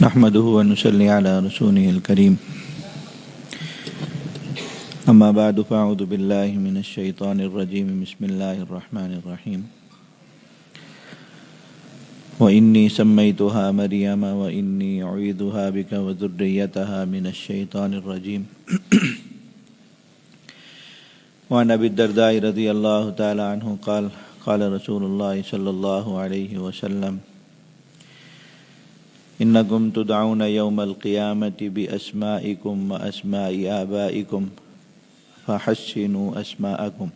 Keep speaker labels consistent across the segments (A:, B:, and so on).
A: نحمده ونصلي على رسوله الكريم أما بعد فأعوذ بالله من الشيطان الرجيم بسم الله الرحمن الرحيم وإني سميتها مريم وإني أعيذها بك وذريتها من الشيطان الرجيم وعن أبي الدرداء رضي الله تعالى عنه قال قال رسول الله صلى الله عليه وسلم إنكم تدعون يوم القيامة بأسمائكم وأسماء آبائكم فحسنوا أسماءكم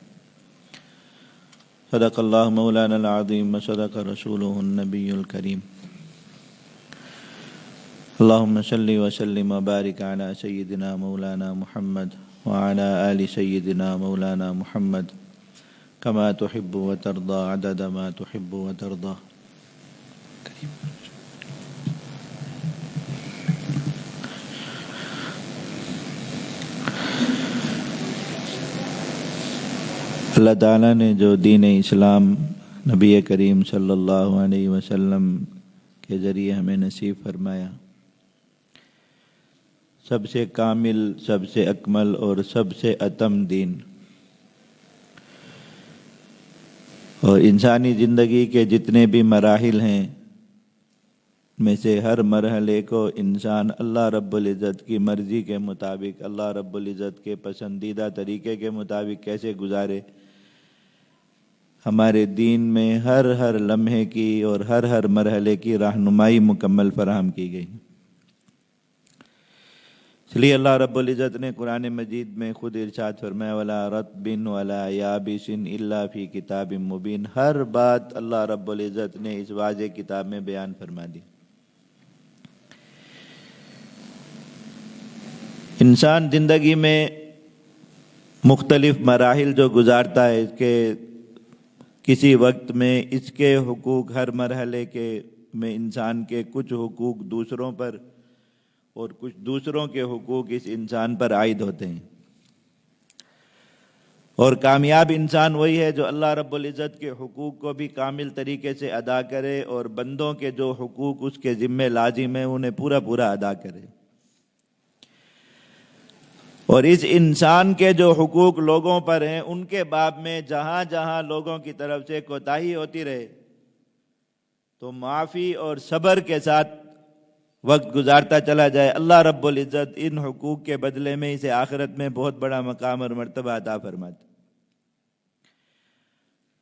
A: صدق الله مولانا العظيم وصدق رسوله النبي الكريم اللهم صل وسلم وبارك على سيدنا مولانا محمد وعلى آل سيدنا مولانا محمد كما تحب وترضى عدد ما تحب وترضى. اللہ تعالیٰ نے جو دین اسلام نبی کریم صلی اللہ علیہ وسلم کے ذریعے ہمیں نصیب فرمایا، سب سے کامل، سب سے اکمل اور سب سے اتم دین، اور انسانی زندگی کے جتنے بھی مراحل ہیں میں سے ہر مرحلے کو انسان اللہ رب العزت کی مرضی کے مطابق، اللہ رب العزت کے پسندیدہ طریقے کے مطابق کیسے گزارے، ہمارے دین میں ہر لمحے کی اور ہر مرحلے کی رہنمائی مکمل فراہم کی گئی. اس لیے اللہ رب العزت نے قرآن مجید میں خود ارشاد فرمایا وَلَا رَطْبٍ وَلَا يَابِسٍ إِلَّا فِي كِتَابٍ مُبِينٍ. ہر بات اللہ رب العزت نے اس واضح کتاب میں بیان فرما دی. انسان زندگی میں مختلف مراحل جو گزارتا ہے، اس کے کسی وقت میں اس کے حقوق، ہر مرحلے کے میں انسان کے کچھ حقوق دوسروں پر اور کچھ دوسروں کے حقوق اس انسان پر عائد ہوتے ہیں. اور کامیاب انسان وہی ہے جو اللہ رب العزت کے حقوق کو بھی کامل طریقے سے ادا کرے اور بندوں کے جو حقوق اس کے ذمہ لازم ہیں انہیں پورا ادا کرے. اور اس انسان کے جو حقوق لوگوں پر ہیں ان کے باب میں جہاں لوگوں کی طرف سے کوتاہی ہوتی رہے تو معافی اور صبر کے ساتھ وقت گزارتا چلا جائے. اللہ رب العزت ان حقوق کے بدلے میں اسے آخرت میں بہت بڑا مقام اور مرتبہ عطا فرماتے.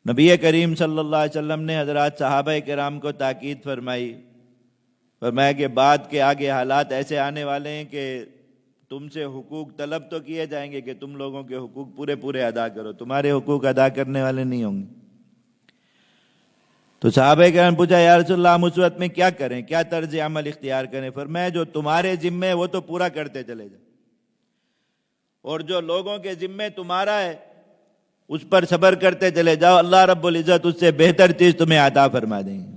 A: نبی کریم صلی اللہ علیہ وسلم نے حضرات صحابہ کرام کو تاکید فرمایا کہ بعد کے آگے حالات ایسے آنے والے ہیں کہ تم سے حقوق طلب تو کیے جائیں گے کہ تم لوگوں کے حقوق پورے ادا کرو، تمہارے حقوق ادا کرنے والے نہیں ہوں گے. تو صحابہ کرام پوچھا یا رسول اللہ ہم اس وقت میں کیا کریں، کیا طرز عمل اختیار کریں؟ فرمایا جو تمہارے ذمے وہ تو پورا کرتے چلے جاؤ، اور جو لوگوں کے ذمے تمہارا ہے اس پر صبر کرتے چلے جاؤ، اللہ رب العزت اس سے بہتر چیز تمہیں عطا فرما دیں گے.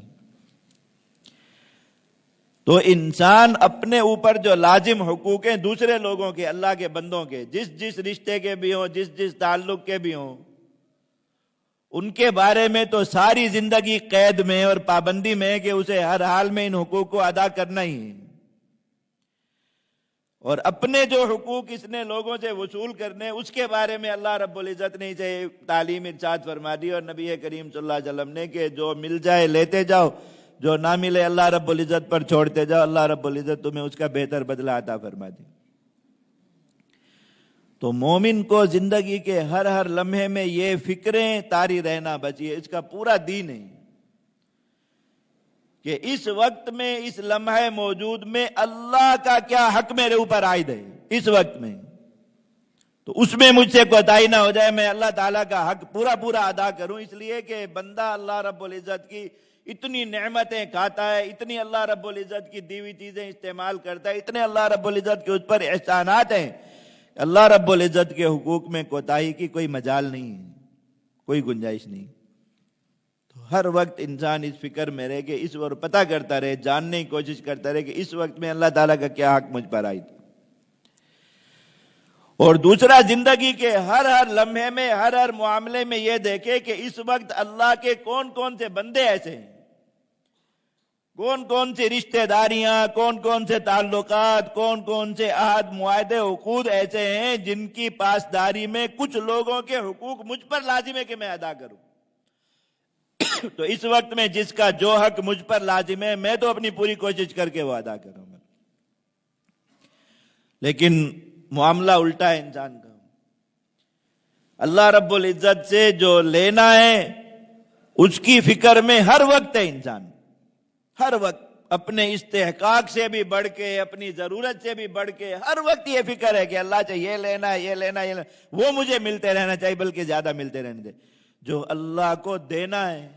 A: تو انسان اپنے اوپر جو لازم حقوق ہیں دوسرے لوگوں کے، اللہ کے بندوں کے، جس رشتے کے بھی ہوں، جس تعلق کے بھی ہوں، ان کے بارے میں تو ساری زندگی قید میں اور پابندی میں ہے کہ اسے ہر حال میں ان حقوق کو ادا کرنا ہی ہے. اور اپنے جو حقوق اس نے لوگوں سے وصول کرنے اس کے بارے میں اللہ رب العزت نے اسے تعلیم ارشاد فرما دی، اور نبی کریم صلی اللہ علیہ وسلم نے کہ جو مل جائے لیتے جاؤ، جو نہ ملے اللہ رب العزت پر چھوڑتے جاؤ، اللہ رب العزت تمہیں اس کا بہتر بدلہ عطا فرما دے. تو مومن کو زندگی کے ہر لمحے میں یہ فکریں طاری رہنا بچی ہے. اس کا پورا دین ہے کہ اس وقت میں، اس لمحے موجود میں اللہ کا کیا حق میرے اوپر عائد ہے اس وقت میں، تو اس میں مجھ سے کوتاہی نہ ہو جائے، میں اللہ تعالیٰ کا حق پورا ادا کروں. اس لیے کہ بندہ اللہ رب العزت کی اتنی نعمتیں کھاتا ہے، اتنی اللہ رب العزت کی دی ہوئی چیزیں استعمال کرتا ہے، اتنے اللہ رب العزت کے اس پر احسانات ہیں، اللہ رب العزت کے حقوق میں کوتاہی کی کوئی مجال نہیں ہے، کوئی گنجائش نہیں. تو ہر وقت انسان اس فکر میں رہے کہ اس وقت پتہ کرتا رہے، جاننے کی کوشش کرتا رہے کہ اس وقت میں اللہ تعالیٰ کا کیا حق مجھ پر عائد. اور دوسرا زندگی کے ہر لمحے میں، ہر معاملے میں یہ دیکھے کہ اس وقت اللہ کے کون سے بندے ایسے ہیں کون کون سی رشتہ داریاں، کون کون سے تعلقات، کون کون سے عہد، معاہدے، عقود ایسے ہیں جن کی پاسداری میں کچھ لوگوں کے حقوق مجھ پر لازم ہے کہ میں ادا کروں۔ تو اس وقت میں جس کا جو حق مجھ پر لازم ہے میں تو اپنی پوری کوشش کر کے وہ ادا کروں گا، لیکن معاملہ الٹا ہے انسان کا۔ اللہ رب العزت سے جو لینا ہے اس کی فکر میں ہر وقت ہے انسان، ہر وقت اپنے استحقاق سے بھی بڑھ کے، اپنی ضرورت سے بھی بڑھ کے ہر وقت یہ فکر ہے کہ اللہ سے یہ لینا ہے، یہ لینا ہے، یہ لینا ہے، وہ مجھے ملتے رہنا چاہیے، بلکہ زیادہ ملتے رہنے دے۔ جو اللہ کو دینا ہے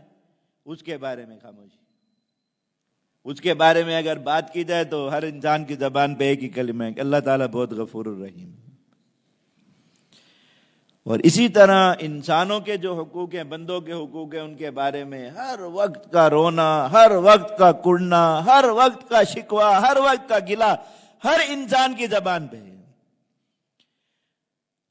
A: اس کے بارے میں خاموشی، اس کے بارے میں اگر بات کی جائے تو ہر انسان کی زبان پہ ایک ہی کلمہ ہے کہ اللہ تعالیٰ بہت غفور الرحیم۔ اور اسی طرح انسانوں کے جو حقوق ہیں، بندوں کے حقوق ہیں، ان کے بارے میں ہر وقت کا رونا، ہر وقت کا کڑنا، ہر وقت کا شکوہ، ہر وقت کا گلہ ہر انسان کی زبان پہ ہے۔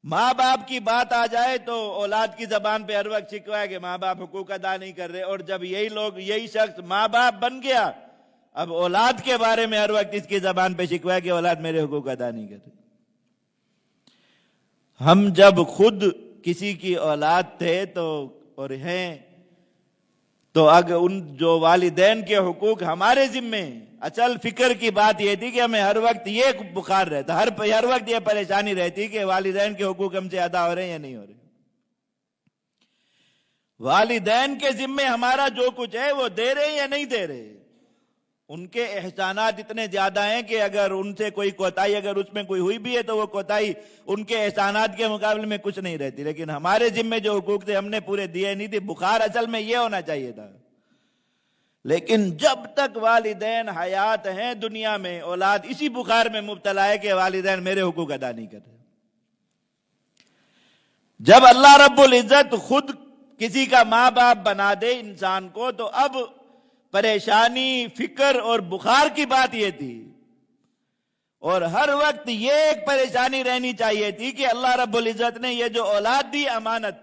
A: ماں باپ کی بات آ جائے تو اولاد کی زبان پہ ہر وقت شکوہ ہے کہ ماں باپ حقوق ادا نہیں کر رہے، اور جب یہی شخص ماں باپ بن گیا، اب اولاد کے بارے میں ہر وقت اس کی زبان پہ شکوہ ہے کہ اولاد میرے حقوق ادا نہیں کر رہے۔ ہم جب خود کسی کی اولاد تھے تو اور ہیں تو اگر ان جو والدین کے حقوق ہمارے ذمے، اصل فکر کی بات یہ تھی کہ ہمیں ہر وقت یہ بخار رہتا، ہر وقت یہ پریشانی رہتی کہ والدین کے حقوق ہم سے ادا ہو رہے ہیں یا نہیں ہو رہے۔ والدین کے ذمے ہمارا جو کچھ ہے وہ دے رہے یا نہیں دے رہے۔ ان کے احسانات اتنے زیادہ ہیں کہ اگر ان سے کوئی کوتاہی اگر اس میں کوئی ہوئی بھی ہے تو وہ کوتاہی ان کے احسانات کے مقابلے میں کچھ نہیں رہتی، لیکن ہمارے ذمے جو حقوق تھے ہم نے پورے دیے نہیں تھے۔ بخار اصل میں یہ ہونا چاہیے تھا، لیکن جب تک والدین حیات ہیں دنیا میں، اولاد اسی بخار میں مبتلا ہے کہ والدین میرے حقوق ادا نہیں کر رہے۔ جب اللہ رب العزت خود کسی کا ماں باپ بنا دے انسان کو تو اب پریشانی، فکر اور بخار کی بات یہ تھی، اور ہر وقت یہ ایک پریشانی رہنی چاہیے تھی کہ اللہ رب العزت نے یہ جو اولاد دی امانت،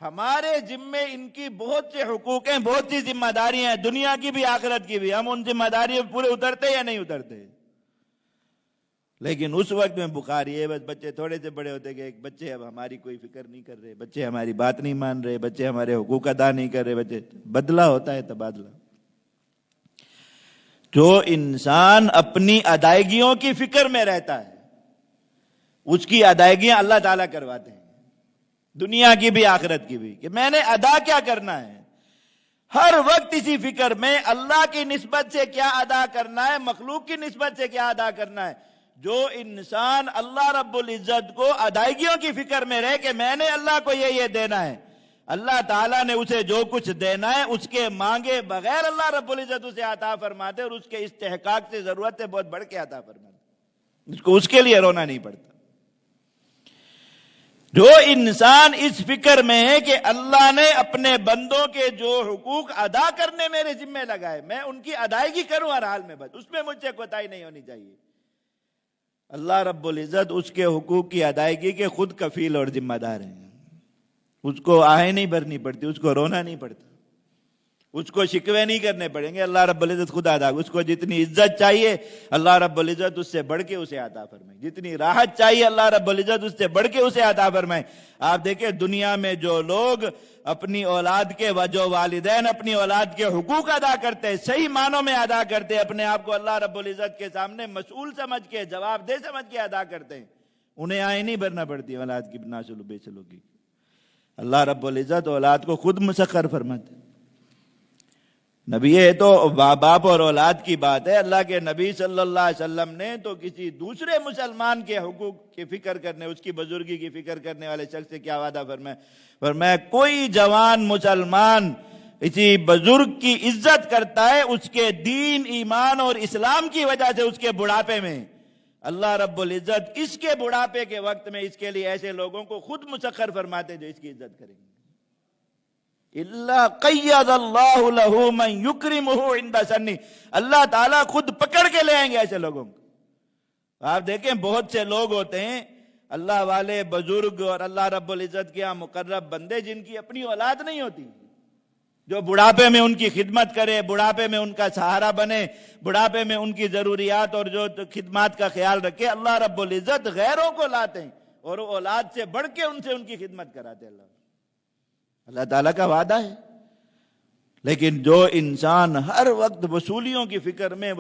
A: ہمارے ذمے ان کی بہت سے حقوق ہیں، بہت سی ذمہ داریاں ہیں، دنیا کی بھی آخرت کی بھی۔ ہم ان ذمہ داریوں پورے اترتے یا نہیں اترتے؟ لیکن اس وقت میں بخار یہ بس بچے تھوڑے سے بڑے ہوتے گئے، بچے اب ہماری کوئی فکر نہیں کر رہے، بچے ہماری بات نہیں مان رہے، بچے ہمارے حقوق ادا نہیں کر رہے، بچے بدلہ ہوتا ہے، تبادلہ۔ جو انسان اپنی ادائیگیوں کی فکر میں رہتا ہے اس کی ادائیگیاں اللہ تعالیٰ کرواتے ہیں، دنیا کی بھی آخرت کی بھی، کہ میں نے ادا کیا کرنا ہے۔ ہر وقت اسی فکر میں اللہ کی نسبت سے کیا ادا کرنا ہے، مخلوق کی نسبت سے کیا ادا کرنا ہے۔ جو انسان اللہ رب العزت کو ادائیگیوں کی فکر میں رہے کہ میں نے اللہ کو یہ دینا ہے، اللہ تعالیٰ نے اسے جو کچھ دینا ہے اس کے مانگے بغیر اللہ رب العزت اسے عطا فرماتے، اور اس کے استحقاق سے ضرورت سے بہت بڑھ کے عطا فرماتے، اس کے لیے رونا نہیں پڑتا۔ جو انسان اس فکر میں ہے کہ اللہ نے اپنے بندوں کے جو حقوق ادا کرنے میرے ذمہ لگائے، میں ان کی ادائیگی کروں ہر حال میں، بس اس میں مجھ سے کوتاہی نہیں ہونی چاہیے، اللہ رب العزت اس کے حقوق کی ادائیگی کے خود کفیل اور ذمہ دار ہیں۔ اس کو آہیں نہیں بھرنی پڑتی، اس کو رونا نہیں پڑتا، اس کو شکوے نہیں کرنے پڑیں گے، اللہ رب العزت خود ادا۔ اس کو جتنی عزت چاہیے اللہ رب العزت اس سے بڑھ کے اسے عطا فرمائے، جتنی راحت چاہیے اللہ رب العزت اس سے بڑھ کے اسے عطا فرمائے۔ آپ دیکھیں دنیا میں جو لوگ اپنی اولاد کے جو والدین اپنی اولاد کے حقوق ادا کرتے ہیں، صحیح معنوں میں ادا کرتے ہیں، اپنے آپ کو اللہ رب العزت کے سامنے مسئول سمجھ کے، جواب دہ سمجھ کے ادا کرتے ہیں، انہیں آہیں نہیں بھرنا پڑتی اولاد کی بے سلوکی۔ اللہ رب العزت اولاد کو خود مسخر فرماتے ہیں۔ نبی یہ تو باپ اور اولاد کی بات ہے، اللہ کے نبی صلی اللہ علیہ وسلم نے تو کسی دوسرے مسلمان کے حقوق کی فکر کرنے، اس کی بزرگی کی فکر کرنے والے شخص سے کیا وعدہ فرمایا کوئی جوان مسلمان اسی بزرگ کی عزت کرتا ہے، اس کے دین، ایمان اور اسلام کی وجہ سے اس کے بڑھاپے میں اللہ رب العزت اس کے بڑھاپے کے وقت میں اس کے لیے ایسے لوگوں کو خود مسخر فرماتے جو اس کی عزت کریں گے۔ اللہ قید اللہ لہ من یکرمہ عند سنہ، اللہ تعالیٰ خود پکڑ کے لے آئیں گے ایسے لوگوں کو۔ آپ دیکھیں بہت سے لوگ ہوتے ہیں اللہ والے، بزرگ اور اللہ رب العزت کے یہاں مقرب بندے، جن کی اپنی اولاد نہیں ہوتی، جو بڑھاپے میں ان کی خدمت کرے، بڑھاپے میں ان کا سہارا بنے، بڑھاپے میں ان کی ضروریات اور جو خدمات کا خیال رکھے۔ اللہ رب العزت غیروں کو لاتے ہیں اور وہ اولاد سے بڑھ کے ان کی خدمت کراتے ہیں۔ اللہ تعالیٰ کا وعدہ ہے۔ لیکن جو انسان ہر وقت وصولیوں کی فکر میں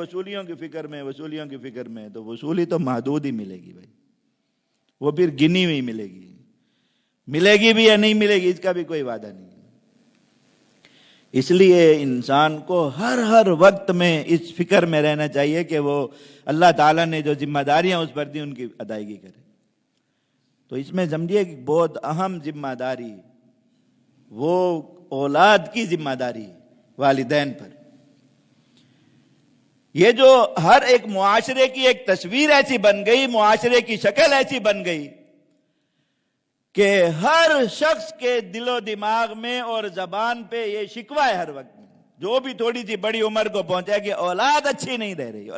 A: تو وصولی تو محدود ہی ملے گی بھائی، وہ پھر گنی ہوئی ملے گی بھی یا نہیں ملے گی، اس کا بھی کوئی وعدہ نہیں۔ اس لیے انسان کو ہر وقت میں اس فکر میں رہنا چاہیے کہ وہ اللہ تعالیٰ نے جو ذمہ داریاں اس پر دی ان کی ادائیگی کرے۔ تو اس میں سمجھیے کہ بہت اہم ذمہ داری وہ اولاد کی ذمہ داری والدین پر۔ یہ جو ہر ایک معاشرے کی ایک تصویر ایسی بن گئی، معاشرے کی شکل ایسی بن گئی کہ ہر شخص کے دل و دماغ میں اور زبان پہ یہ شکوہ ہے ہر وقت میں، جو بھی تھوڑی سی بڑی عمر کو پہنچا کہ اولاد اچھی نہیں رہ رہی۔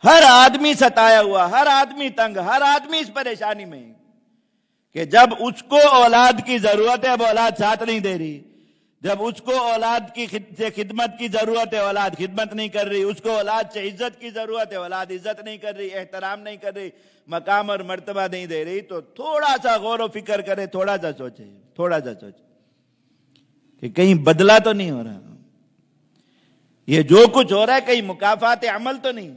A: ہر آدمی ستایا ہوا، ہر آدمی تنگ، ہر آدمی اس پریشانی میں کہ جب اس کو اولاد کی ضرورت ہے اب اولاد ساتھ نہیں دے رہی، جب اس کو اولاد کی خدمت کی ضرورت ہے اولاد خدمت نہیں کر رہی، اس کو اولاد سے عزت کی ضرورت ہے اولاد عزت نہیں کر رہی، احترام نہیں کر رہی، مقام اور مرتبہ نہیں دے رہی، تو تھوڑا سا غور و فکر کرے، تھوڑا سا سوچے کہ کہیں بدلہ تو نہیں ہو رہا، یہ جو کچھ ہو رہا ہے کہیں مکافات عمل تو نہیں،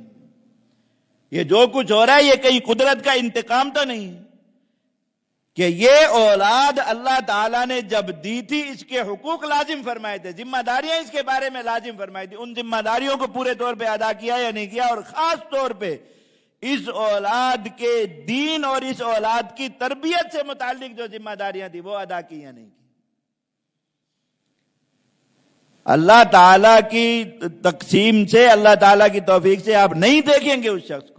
A: یہ جو کچھ ہو رہا ہے یہ کہیں قدرت کا انتقام تو نہیں، کہ یہ اولاد اللہ تعالیٰ نے جب دی تھی اس کے حقوق لازم فرمائے تھے، ذمہ داریاں اس کے بارے میں لازم فرمائی تھی، ان ذمہ داریوں کو پورے طور پہ ادا کیا یا نہیں کیا، اور خاص طور پہ اس اولاد کے دین اور اس اولاد کی تربیت سے متعلق جو ذمہ داریاں تھی وہ ادا کی یا نہیں کی۔ اللہ تعالیٰ کی تقسیم سے، اللہ تعالیٰ کی توفیق سے آپ نہیں دیکھیں گے اس شخص کو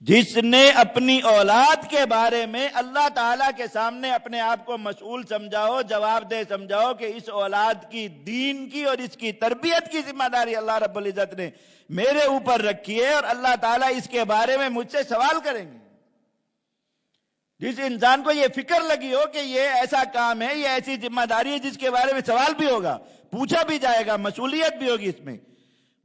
A: جس نے اپنی اولاد کے بارے میں اللہ تعالیٰ کے سامنے اپنے آپ کو مسئول سمجھاؤ، جواب دہ سمجھاؤ کہ اس اولاد کی دین کی اور اس کی تربیت کی ذمہ داری اللہ رب العزت نے میرے اوپر رکھی ہے اور اللہ تعالیٰ اس کے بارے میں مجھ سے سوال کریں گے۔ جس انسان کو یہ فکر لگی ہو کہ یہ ایسا کام ہے، یہ ایسی ذمہ داری ہے جس کے بارے میں سوال بھی ہوگا، پوچھا بھی جائے گا، مسئولیت بھی ہوگی اس میں،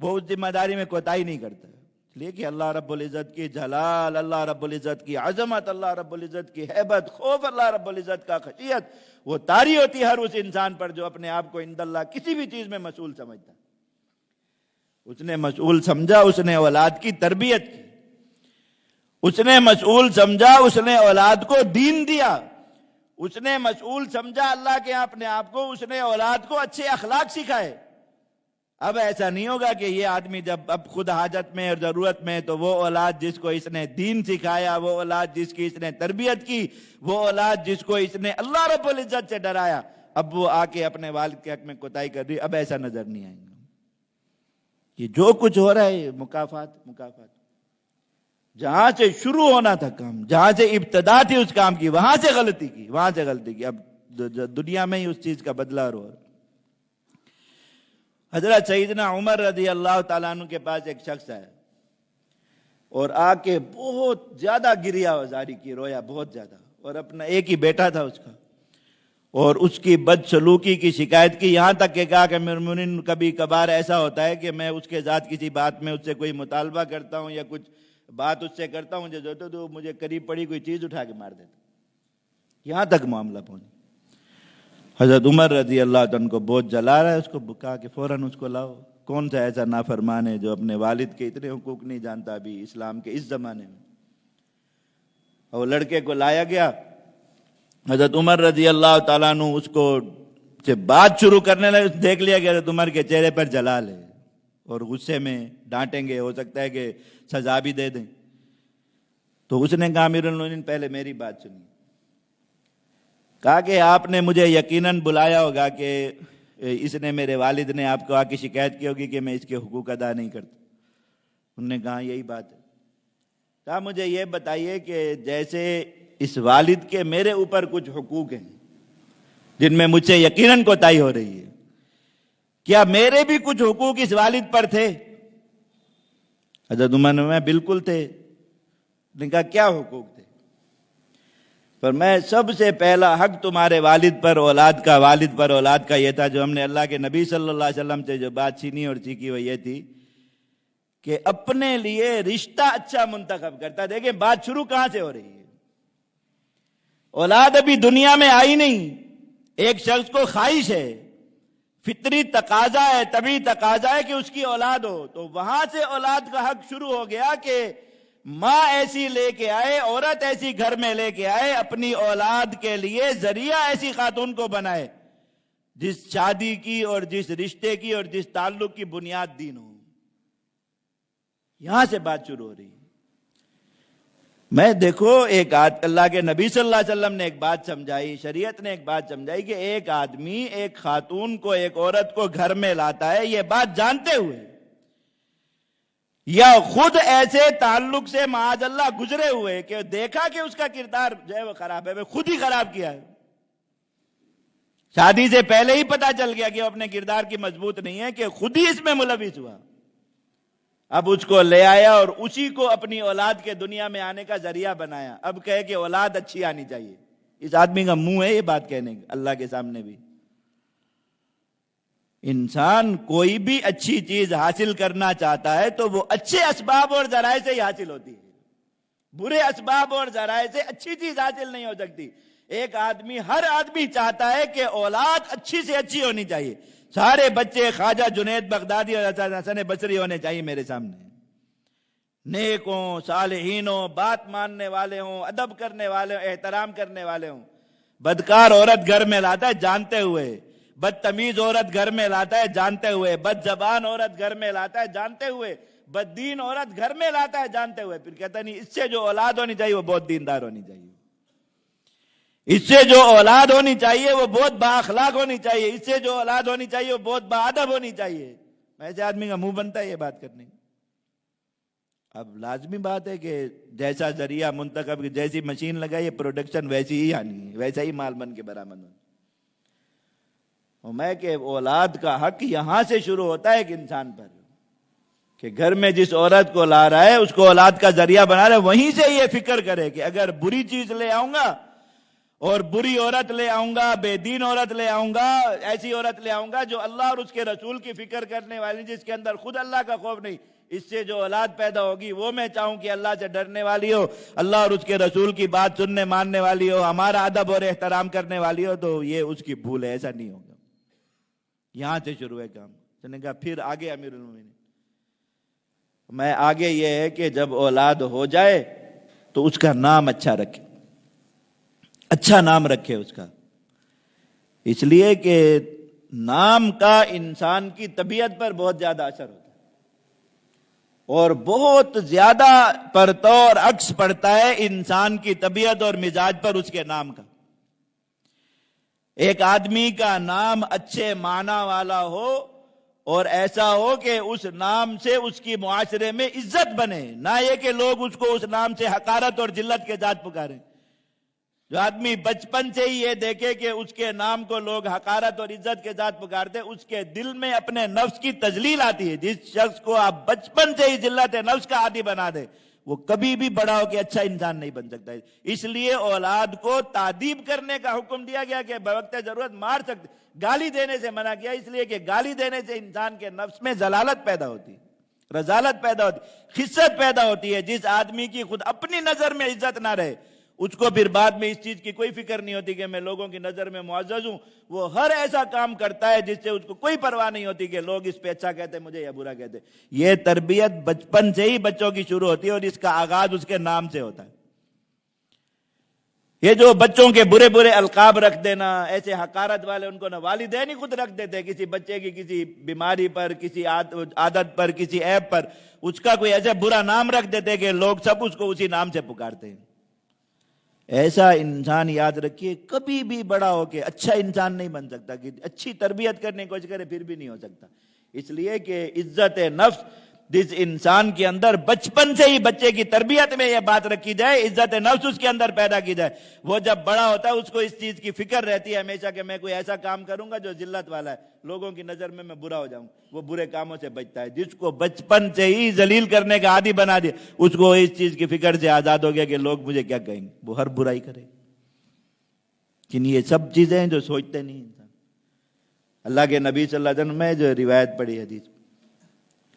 A: وہ اس ذمہ داری میں کوتاہی نہیں کرتا۔ لیکن اللہ رب العزت کی جلال، اللہ رب العزت کی عظمت، اللہ رب العزت کی ہیبت، خوف اللہ رب العزت کا خشیت وہ طاری ہوتی ہے ہر اس انسان پر جو اپنے آپ کو عند اللہ کسی بھی چیز میں مسئول سمجھتا۔ اس نے مسئول سمجھا، اس نے اولاد کی تربیت کی، اس نے مسئول سمجھا، اس نے اولاد کو دین دیا، اس نے مسئول سمجھا اللہ کے اپنے آپ کو، اس نے اولاد کو اچھے اخلاق سکھائے۔ اب ایسا نہیں ہوگا کہ یہ آدمی جب اب خود حاجت میں اور ضرورت میں تو وہ اولاد جس کو اس نے دین سکھایا، وہ اولاد جس کی اس نے تربیت کی، وہ اولاد جس کو اس نے اللہ رب العزت سے ڈرایا، اب وہ آ کے اپنے والد کے حق میں کوتاہی کر رہی۔ اب ایسا نظر نہیں آئے گا کہ جو کچھ ہو رہا ہے مکافات جہاں سے شروع ہونا تھا کام، جہاں سے ابتدا تھی اس کام کی، وہاں سے غلطی کی، اب دنیا میں ہی اس چیز کا بدلہ ہو رہا۔ حضرت سیدنا عمر رضی اللہ تعالیٰ عنہ کے پاس ایک شخص آیا اور آ کے بہت زیادہ گریہ وزاری کی، رویا بہت زیادہ، اور اپنا ایک ہی بیٹا تھا اس کا، اور اس کی بدسلوکی کی شکایت کی، یہاں تک کہ کہا کہ امیر المومنین کبھی کبھار ایسا ہوتا ہے کہ میں اس کے ذات کسی بات میں اس سے کوئی مطالبہ کرتا ہوں یا کچھ بات اس سے کرتا ہوں جو تو مجھے قریب پڑی کوئی چیز اٹھا کے مار دیتا، یہاں تک معاملہ پہنچا۔ حضرت عمر رضی اللہ عنہ کو بہت جلا رہا ہے، اس کو کہا کہ فوراً اس کو لاؤ، کون سا ایسا نافرمان ہے جو اپنے والد کے اتنے حقوق نہیں جانتا ابھی اسلام کے اس زمانے میں۔ اور لڑکے کو لایا گیا، حضرت عمر رضی اللہ تعالیٰ عنہ اس کو سے بات شروع کرنے لگے، دیکھ لیا کہ حضرت عمر کے چہرے پر جلال ہے اور غصے میں ڈانٹیں گے، ہو سکتا ہے کہ سزا بھی دے دیں، تو اس نے کہا امیر المومنین پہلے میری بات سنیے۔ کہا کہ آپ نے مجھے یقیناً بلایا ہوگا کہ اس نے، میرے والد نے آپ کو آ کے شکایت کی ہوگی کہ میں اس کے حقوق ادا نہیں کرتا۔ انہوں نے کہا یہی بات ہے۔ کہا مجھے یہ بتائیے کہ جیسے اس والد کے میرے اوپر کچھ حقوق ہیں جن میں مجھ سے یقیناً کوتاہی ہو رہی ہے، کیا میرے بھی کچھ حقوق اس والد پر تھے؟ حضرت عمر نے بالکل تھے۔ نے کہا کیا حقوق تھے؟ پر میں سب سے پہلا حق تمہارے والد پر والد پر اولاد کا یہ تھا، جو ہم نے اللہ کے نبی صلی اللہ علیہ وسلم سے جو بات چھینی اور سیکھی وہ یہ تھی کہ اپنے لیے رشتہ اچھا منتخب کرتا۔ دیکھیں بات شروع کہاں سے ہو رہی ہے؟ اولاد ابھی دنیا میں آئی نہیں، ایک شخص کو خواہش ہے، فطری تقاضا ہے، طبعی تقاضا ہے کہ اس کی اولاد ہو، تو وہاں سے اولاد کا حق شروع ہو گیا کہ ماں ایسی لے کے آئے، عورت ایسی گھر میں لے کے آئے، اپنی اولاد کے لیے ذریعہ ایسی خاتون کو بنائے جس شادی کی اور جس رشتے کی اور جس تعلق کی بنیاد دین ہو۔ یہاں سے بات شروع ہو رہی ہے۔ میں دیکھو ایک اللہ کے نبی صلی اللہ علیہ وسلم نے ایک بات سمجھائی، شریعت نے ایک بات سمجھائی کہ ایک آدمی ایک خاتون کو، ایک عورت کو گھر میں لاتا ہے یہ بات جانتے ہوئے، یا خود ایسے تعلق سے معاذ اللہ گزرے ہوئے کہ دیکھا کہ اس کا کردار جو ہے وہ خراب ہے، وہ خود ہی خراب کیا ہے، شادی سے پہلے ہی پتا چل گیا کہ وہ اپنے کردار کی مضبوط نہیں ہے، کہ خود ہی اس میں ملوث ہوا، اب اس کو لے آیا اور اسی کو اپنی اولاد کے دنیا میں آنے کا ذریعہ بنایا۔ اب کہے کہ اولاد اچھی آنی چاہیے، اس آدمی کا منہ ہے یہ بات کہنے کا اللہ کے سامنے بھی۔ انسان کوئی بھی اچھی چیز حاصل کرنا چاہتا ہے تو وہ اچھے اسباب اور ذرائع سے ہی حاصل ہوتی ہے، برے اسباب اور ذرائع سے اچھی چیز حاصل نہیں ہو سکتی۔ ہر آدمی چاہتا ہے کہ اولاد اچھی سے اچھی ہونی چاہیے، سارے بچے خواجہ جنید بغدادی اور حسن بصری ہونے چاہیے میرے سامنے، نیک ہوں، صالحین ہوں، بات ماننے والے ہوں، ادب کرنے والے ہوں، احترام کرنے والے ہوں۔ بدکار عورت گھر میں لاتا ہے جانتے ہوئے، بدتمیز عورت گھر میں لاتا ہے جانتے ہوئے، بد زبان عورت گھر میں لاتا ہے جانتے ہوئے، بد دین عورت گھر میں لاتا ہے جانتے ہوئے، پھر کہتا نہیں اس سے جو اولاد ہونی چاہیے وہ بہت دیندار ہونی چاہیے، اس سے جو اولاد ہونی چاہیے وہ بہت بااخلاق ہونی چاہیے، اس سے جو اولاد ہونی چاہیے وہ بہت باادب ہونی چاہیے۔ ایسے آدمی کا منہ بنتا ہے یہ بات کرنے کا۔ اب لازمی بات ہے کہ جیسا ذریعہ منتخب، جیسی مشین لگائی پروڈکشن ویسی ہی آنی ہے، ویسا ہی مال بن کے برآمد ہونا۔ اور میں کہ اولاد کا حق یہاں سے شروع ہوتا ہے ایک انسان پر، کہ گھر میں جس عورت کو لا رہا ہے اس کو اولاد کا ذریعہ بنا رہا ہے، وہیں سے یہ فکر کرے کہ اگر بری چیز لے آؤں گا اور بری عورت لے آؤں گا، بے دین عورت لے آؤں گا، ایسی عورت لے آؤں گا جو اللہ اور اس کے رسول کی فکر کرنے والی، جس کے اندر خود اللہ کا خوف نہیں، اس سے جو اولاد پیدا ہوگی وہ میں چاہوں کہ اللہ سے ڈرنے والی ہو، اللہ اور اس کے رسول کی بات سننے ماننے والی ہو، ہمارا ادب اور احترام کرنے والی ہو، تو یہ اس کی بھول ہے، ایسا نہیں ہوگا۔ یہاں سے شروع ہے کام۔ اس نے کہا پھر آگے امیر المومنین، میں آگے یہ ہے کہ جب اولاد ہو جائے تو اس کا نام اچھا رکھے، اچھا نام رکھے اس کا، اس لیے کہ نام کا انسان کی طبیعت پر بہت زیادہ اثر ہوتا ہے اور بہت زیادہ پرتور عکس پڑتا ہے انسان کی طبیعت اور مزاج پر اس کے نام کا۔ ایک آدمی کا نام اچھے معنی والا ہو اور ایسا ہو کہ اس نام سے اس کی معاشرے میں عزت بنے، نہ یہ کہ لوگ اس کو اس نام سے حقارت اور ذلت کے ساتھ پکاریں۔ جو آدمی بچپن سے ہی یہ دیکھے کہ اس کے نام کو لوگ حقارت اور عزت کے ساتھ پکارتے، اس کے دل میں اپنے نفس کی تذلیل آتی ہے۔ جس شخص کو آپ بچپن سے ہی ذلت نفس کا عادی بنا دے وہ کبھی بھی بڑا ہو کے اچھا انسان نہیں بن سکتا ہے۔ اس لیے اولاد کو تعدیب کرنے کا حکم دیا گیا کہ بوقت ضرورت مار سکتے، گالی دینے سے منع کیا، اس لیے کہ گالی دینے سے انسان کے نفس میں ضلالت پیدا ہوتی ہے، رذالت پیدا ہوتی ہے، خست پیدا ہوتی ہے۔ جس آدمی کی خود اپنی نظر میں عزت نہ رہے اس کو پھر بعد میں اس چیز کی کوئی فکر نہیں ہوتی کہ میں لوگوں کی نظر میں معزز ہوں، وہ ہر ایسا کام کرتا ہے جس سے اس کو کوئی پرواہ نہیں ہوتی کہ لوگ اس پہ اچھا کہتے مجھے یا برا کہتے۔ یہ تربیت بچپن سے ہی بچوں کی شروع ہوتی ہے اور اس کا آغاز اس کے نام سے ہوتا ہے۔ یہ جو بچوں کے برے برے القاب رکھ دینا، ایسے حقارت والے ان کو نہ والدین ہی خود رکھ دیتے، کسی بچے کی کسی بیماری پر، کسی عادت پر، کسی عیب پر اس کا کوئی ایسا برا نام رکھ دیتے کہ لوگ سب اس کو اسی نام سے پکارتے ہیں۔ ایسا انسان یاد رکھیے کبھی بھی بڑا ہو کے اچھا انسان نہیں بن سکتا، کہ اچھی تربیت کرنے کی کوشش کرے پھر بھی نہیں ہو سکتا۔ اس لیے کہ عزت نفس جس انسان کے اندر بچپن سے ہی بچے کی تربیت میں یہ بات رکھی جائے، عزت نفس اس کے اندر پیدا کی جائے، وہ جب بڑا ہوتا ہے اس کو اس چیز کی فکر رہتی ہے ہمیشہ کہ میں کوئی ایسا کام کروں گا جو ذلت والا ہے، لوگوں کی نظر میں برا ہو جاؤں، وہ برے کاموں سے بچتا ہے۔ جس کو بچپن سے ہی ذلیل کرنے کا عادی بنا دیا اس کو اس چیز کی فکر سے آزاد ہو گیا کہ لوگ مجھے کیا کہیں گے، وہ ہر برائی کرے۔ لیکن یہ سب چیزیں ہیں جو سوچتے نہیں انسان۔ اللہ کے نبی صلی اللہ علیہ وسلم میں جو روایت پڑھی حدیث،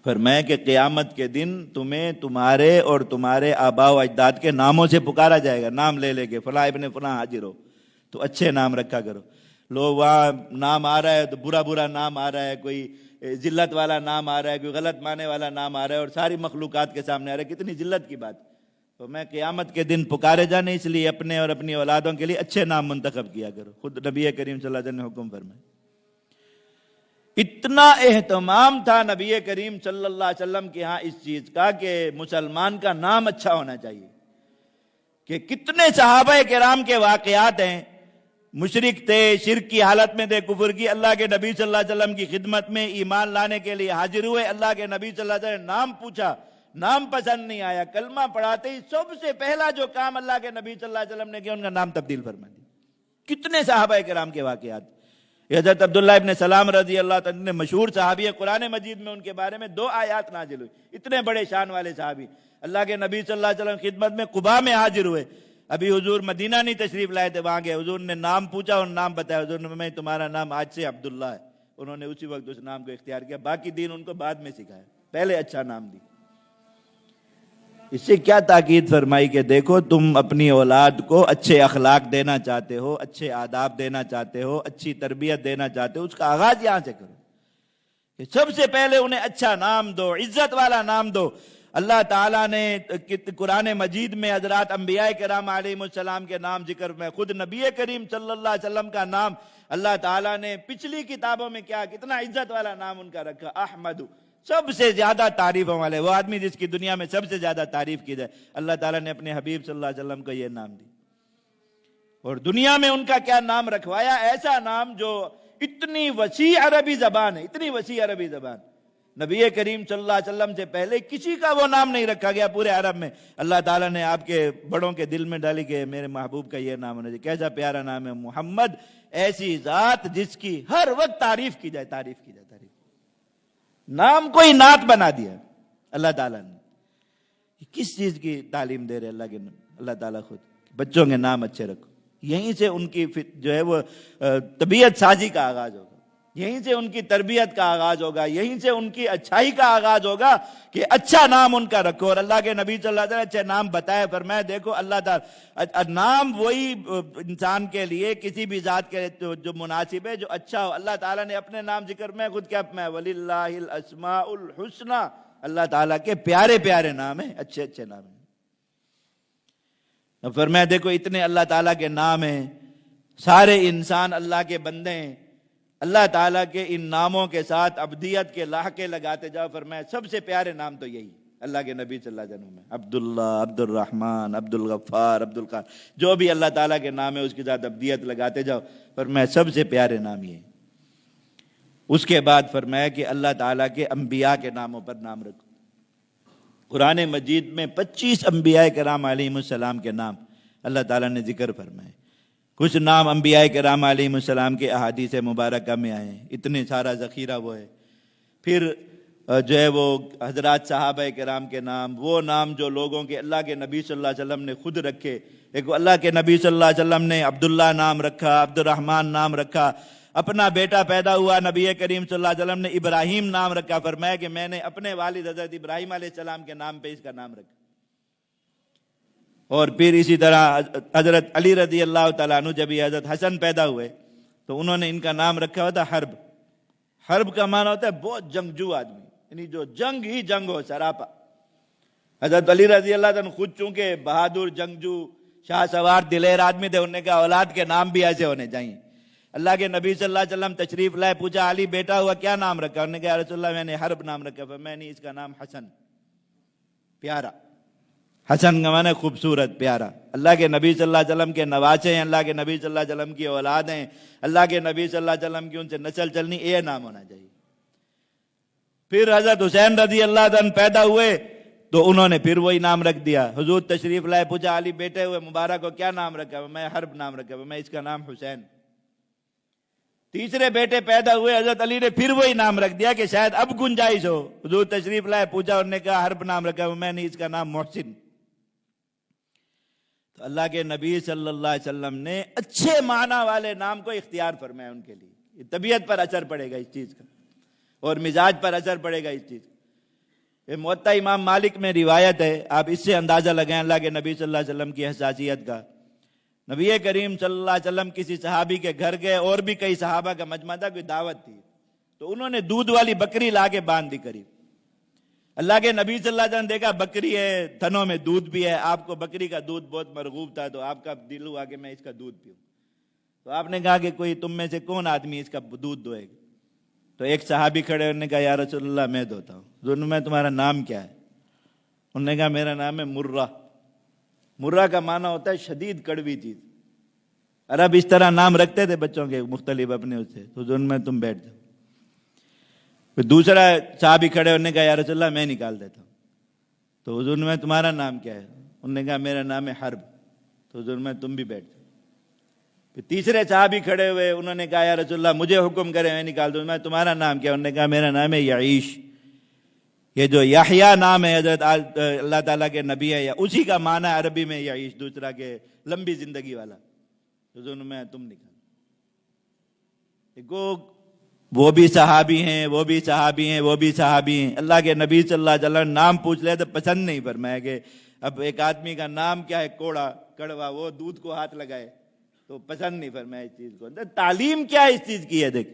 A: فرمایا کہ قیامت کے دن تمہیں تمہارے اور تمہارے آباء و اجداد کے ناموں سے پکارا جائے گا، نام لے لے کے، فلاں ابن فلاں حاضر ہو، تو اچھے نام رکھا کرو۔ لوگ وہاں نام آ رہا ہے تو برا برا نام آ رہا ہے، کوئی ذلت والا نام آ رہا ہے، کوئی غلط معنی والا نام آ رہا ہے، اور ساری مخلوقات کے سامنے آ رہا ہے، کتنی ذلت کی بات۔ تو میں قیامت کے دن پکارے جانے، اس لیے اپنے اور اپنی اولادوں کے لیے اچھے نام منتخب کیا کرو۔ خود نبی کریم صلی اللہ علیہ وسلم نے حکم فرمایا۔ اتنا اہتمام تھا نبی کریم صلی اللہ علیہ وسلم کے ہاں اس چیز کا کہ مسلمان کا نام اچھا ہونا چاہیے، کہ کتنے صحابہ کرام کے واقعات ہیں، مشرک تھے، شرک کی حالت میں تھے، کفر کی، اللہ کے نبی صلی اللہ علیہ وسلم کی خدمت میں ایمان لانے کے لیے حاضر ہوئے، اللہ کے نبی صلی اللہ علیہ وسلم نے نام پوچھا، نام پسند نہیں آیا، کلمہ پڑھاتے ہی سب سے پہلا جو کام اللہ کے نبی صلی اللہ علیہ وسلم نے کیا، ان کا نام تبدیل فرما دیا۔ کتنے صحابہ کرام کے واقعات۔ حضرت عبداللہ ابن سلام رضی اللہ تعالیٰ نے، مشہور صحابی ہے، قرآن مجید میں ان کے بارے میں 2 آیات نازل ہوئی، اتنے بڑے شان والے صحابی، اللہ کے نبی صلی اللہ علیہ وسلم کی خدمت میں قباء میں حاضر ہوئے، ابھی حضور مدینہ نہیں تشریف لائے تھے، وہاں گئے، حضور نے نام پوچھا اور نام بتایا، حضور نے میں تمہارا نام آج سے عبداللہ ہے، انہوں نے اسی وقت اس نام کو اختیار کیا، باقی دین ان کو بعد میں سکھایا، پہلے اچھا نام دی۔ اس سے کیا تاکید فرمائی کہ دیکھو تم اپنی اولاد کو اچھے اخلاق دینا چاہتے ہو، اچھے آداب دینا چاہتے ہو، اچھی تربیت دینا چاہتے ہو، اس کا آغاز یہاں سے کرو کہ سب سے پہلے انہیں اچھا نام دو، عزت والا نام دو۔ اللہ تعالیٰ نے قرآن مجید میں حضرات انبیاء کرام علیہ السلام کے نام ذکر میں، خود نبی کریم صلی اللہ علیہ وسلم کا نام اللہ تعالیٰ نے پچھلی کتابوں میں کیا، کتنا عزت والا نام ان کا رکھا، احمد، سب سے زیادہ تعریفوں والے، وہ آدمی جس کی دنیا میں سب سے زیادہ تعریف کی جائے، اللہ تعالیٰ نے اپنے حبیب صلی اللہ علیہ وسلم کو یہ نام دی، اور دنیا میں ان کا کیا نام رکھوایا، ایسا نام جو اتنی وسیع عربی زبان ہے، اتنی وسیع عربی زبان، نبی کریم صلی اللہ علیہ وسلم سے پہلے کسی کا وہ نام نہیں رکھا گیا پورے عرب میں، اللہ تعالیٰ نے آپ کے بڑوں کے دل میں ڈالی کہ میرے محبوب کا یہ نام ہونا چاہیے۔ کیسا پیارا نام ہے محمد، ایسی ذات جس کی ہر وقت تعریف کی جائے، تعریف کی جائے، تعریف۔ نام کوئی نعت بنا دیا اللہ تعالیٰ نے۔ کس چیز کی تعلیم دے رہے اللہ تعالیٰ خود، بچوں کے نام اچھے رکھو، یہیں سے ان کی جو ہے وہ طبیعت سازی کا آغاز ہوگا، یہیں سے ان کی تربیت کا آغاز ہوگا، یہیں سے ان کی اچھائی کا آغاز ہوگا کہ اچھا نام ان کا رکھو۔ اور اللہ کے نبی صلی اللہ علیہ وسلم اچھے نام بتائے، فرمایا دیکھو اللہ تعالیٰ نام وہی انسان کے لیے، کسی بھی ذات کے جو مناسب ہے، جو اچھا ہو۔ اللہ تعالیٰ نے اپنے نام ذکر میں خود کیا فرمایا، وَلِلَّهِ الْأَسْمَاءُ الْحُسْنَى، اللہ تعالیٰ کے پیارے پیارے نام ہیں، اچھے اچھے نام ہیں۔ فرمایا دیکھو اتنے اللہ تعالیٰ کے نام ہیں، سارے انسان اللہ کے بندے ہیں، اللہ تعالیٰ کے ان ناموں کے ساتھ عبدیت کے لاحقے لگاتے جاؤ۔ فرمایا سب سے پیارے نام تو یہی اللہ کے نبی صلی اللہ علیہ وسلم میں، عبداللہ، عبد الرحمن، عبد الغفار، عبد القادر، جو بھی اللہ تعالیٰ کے نام ہے اس کے ساتھ عبدیت لگاتے جاؤ۔ فرمایا سب سے پیارے نام یہ۔ اس کے بعد فرمایا کہ اللہ تعالیٰ کے انبیاء کے ناموں پر نام رکھو۔ قرآن مجید میں 25 انبیاء کرام علیہ السلام کے نام اللہ تعالیٰ نے ذکر فرمائے۔ کچھ نام انبیاء کرام علیہ السلام کے احادیث مبارکہ میں آئے ہیں، اتنے سارا ذخیرہ وہ ہے۔ پھر جو ہے وہ حضرات صحابہ کرام کے نام، وہ نام جو لوگوں کے اللہ کے نبی صلی اللہ علیہ وسلم نے خود رکھے۔ ایک اللہ کے نبی صلی اللہ علیہ وسلم نے عبداللہ نام رکھا، عبد الرحمن نام رکھا، اپنا بیٹا پیدا ہوا نبی کریم صلی اللہ علیہ وسلم نے ابراہیم نام رکھا، فرمایا کہ میں نے اپنے والد حضرت ابراہیم علیہ السلام کے نام پہ اس کا نام رکھا۔ اور پھر اسی طرح حضرت علی رضی اللہ تعالیٰ عنہ جب یہ حضرت حسن پیدا ہوئے تو انہوں نے ان کا نام رکھا ہوتا حرب۔ حرب کا معنی ہوتا ہے بہت جنگجو آدمی، یعنی جو جنگ ہی جنگ ہو، سراپا۔ حضرت علی رضی اللہ عنہ خود چونکہ بہادر جنگجو شاہ سوار دلیر آدمی تھے، انہوں نے کہا اولاد کے نام بھی ایسے ہونے چاہیے۔ اللہ کے نبی صلی اللہ علیہ وسلم تشریف لائے، پوچھا علی بیٹا ہوا کیا نام رکھا؟ انہوں نے کہا رسول اللہ میں نے حرب نام رکھا۔ میں نے اس کا نام حسن، پیارا۔ حسن کا معنی خوبصورت، پیارا۔ اللہ کے نبی صلی اللہ علیہ وسلم کے نواسے ہیں، اللہ کے نبی صلی اللہ علیہ وسلم کی اولاد ہیں، اللہ کے نبی صلی اللہ علیہ وسلم کی ان سے نسل چلنی، یہ نام ہونا چاہیے۔ پھر حضرت حسین رضی اللہ عنہ پیدا ہوئے تو انہوں نے پھر وہی نام رکھ دیا۔ حضور تشریف لائے، پوچھا علی بیٹے ہوئے مبارک کو کیا نام رکھا؟ میں حرب نام رکھا، میں اس کا نام حسین۔ تیسرے بیٹے پیدا ہوئے، حضرت علی نے پھر وہی نام رکھ دیا کہ شاید اب گنجائش ہو۔ حضور تشریف لائے، پوچھا، انہوں نے کہا حرب نام رکھا، میں نے اس کا نام محسن۔ تو اللہ کے نبی صلی اللہ علیہ وسلم نے اچھے معنی والے نام کو اختیار فرمایا ان کے لیے. یہ طبیعت پر اثر پڑے گا اس چیز کا, اور مزاج پر اثر پڑے گا اس چیز کا. یہ موطا امام مالک میں روایت ہے, آپ اس سے اندازہ لگائیں اللہ کے نبی صلی اللہ علیہ وسلم کی حساسیت کا. نبی کریم صلی اللہ علیہ وسلم کسی صحابی کے گھر گئے, اور بھی کئی صحابہ کا مجمع تھا, کوئی دعوت تھی, تو انہوں نے دودھ والی بکری لا کے باندھ دی قریب. اللہ کے نبی صلی اللہ علیہ وسلم دیکھا بکری ہے, تھنوں میں دودھ بھی ہے, آپ کو بکری کا دودھ بہت مرغوب تھا, تو آپ کا دل ہوا کہ میں اس کا دودھ پیوں. تو آپ نے کہا کہ کوئی تم میں سے کون آدمی اس کا دودھ دوئے گا؟ تو ایک صحابی کھڑے, انہوں نے کہا یا رسول اللہ میں دوتا ہوں. دونوں میں تمہارا نام کیا ہے؟ انہوں نے کہا میرا نام ہے مرہ. مرہ کا معنی ہوتا ہے شدید کڑوی چیز. عرب اس طرح نام رکھتے تھے بچوں کے مختلف اپنے اس سے. تو دونوں میں تم بیٹھ جاؤ. پھر دوسرا صحابی کھڑے, انہوں نے کہا یا رسول اللہ میں نکال دیتا ہوں. تو حضور میں تمہارا نام کیا ہے؟ انہوں نے کہا میرا نام ہے حرب. تو حضور میں تم بھی بیٹھ جاؤ. پھر تیسرے صحابی کھڑے ہوئے, انہوں نے کہا یا رسول اللہ مجھے حکم کرے میں نکال دوں. میں تمہارا نام کیا؟ انہوں نے کہا میرا نام ہے یعیش. یہ جو یحییٰ نام ہے حضرت اللہ تعالیٰ کے نبی ہے, یا اسی کا معنی ہے عربی میں یعیش, دوسرا کہ لمبی زندگی والا. حضور میں تم نکال. دیکھو وہ بھی صحابی ہیں, وہ بھی صحابی ہیں, وہ بھی صحابی ہیں. اللہ کے نبی صلی اللہ علیہ وسلم نام پوچھ لے تو پسند نہیں فرمایا کہ اب ایک آدمی کا نام کیا ہے کوڑا کڑوا, وہ دودھ کو ہاتھ لگائے, تو پسند نہیں فرمایا اس چیز کو. تعلیم کیا ہے اس چیز کی ہے, دیکھ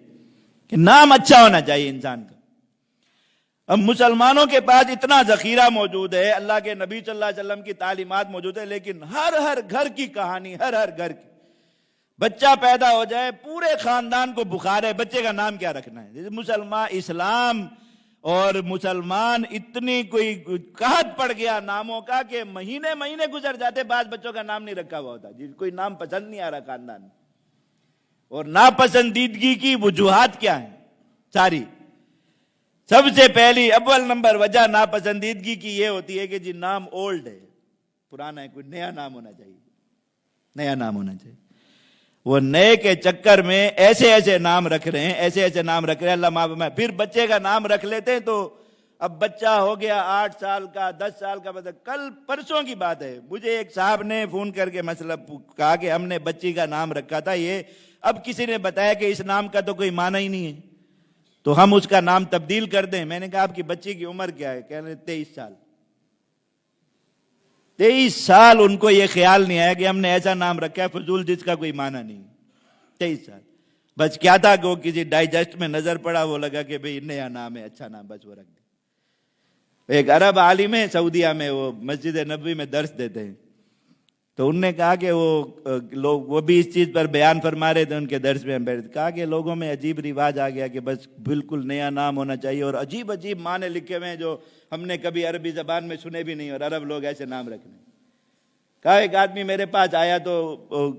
A: کہ نام اچھا ہونا چاہیے انسان کا. اب مسلمانوں کے پاس اتنا ذخیرہ موجود ہے, اللہ کے نبی صلی اللہ علیہ وسلم کی تعلیمات موجود ہے, لیکن ہر گھر کی کہانی, ہر گھر کی. بچہ پیدا ہو جائے پورے خاندان کو بخار ہے, بچے کا نام کیا رکھنا ہے. مسلمان اسلام اور مسلمان اتنی کوئی قحط پڑ گیا ناموں کا کہ مہینے گزر جاتے, بعض بچوں کا نام نہیں رکھا ہوا ہوتا, جس کوئی نام پسند نہیں آ رہا خاندان میں. اور ناپسندیدگی کی وجوہات کیا ہیں ساری؟ سب سے پہلی اول نمبر وجہ ناپسندیدگی کی یہ ہوتی ہے کہ جی نام اولڈ ہے, پرانا ہے, کوئی نیا نام ہونا چاہیے, نیا نام ہونا چاہیے. وہ نئے کے چکر میں ایسے نام رکھ رہے ہیں, ایسے نام رکھ رہے ہیں, اللہ معاف فرمائے. پھر بچے کا نام رکھ لیتے ہیں, تو اب بچہ ہو گیا 8 سال کا, 10 سال کا. مطلب کل پرسوں کی بات ہے, مجھے ایک صاحب نے فون کر کے مسئلہ کہا کہ ہم نے بچی کا نام رکھا تھا یہ, اب کسی نے بتایا کہ اس نام کا تو کوئی معنی ہی نہیں ہے, تو ہم اس کا نام تبدیل کر دیں. میں نے کہا آپ کی بچی کی عمر کیا ہے؟ کہہ رہے 23 سال. 23 سال ان کو یہ خیال نہیں آیا کہ ہم نے ایسا نام رکھا ہے فضول جس کا کوئی معنی نہیں. 23 سال بس کیا تھا کہ وہ کسی ڈائجسٹ میں نظر پڑا, وہ لگا کہ بھئی نیا نام ہے, اچھا نام, بس وہ رکھ دے. ایک عرب عالم ہے سعودیہ میں, وہ مسجد نبوی میں درس دیتے ہیں, تو انہوں نے کہا کہ وہ لوگ وہ بھی اس چیز پر بیان فرما رہے تھے ان کے درس میں. کہا کہ لوگوں میں عجیب رواج آ گیا کہ بس بالکل نیا نام ہونا چاہیے, اور عجیب معنی لکھے ہوئے ہیں جو ہم نے کبھی عربی زبان میں سنے بھی نہیں, اور عرب لوگ ایسے نام رکھنے. کہا ایک آدمی میرے پاس آیا تو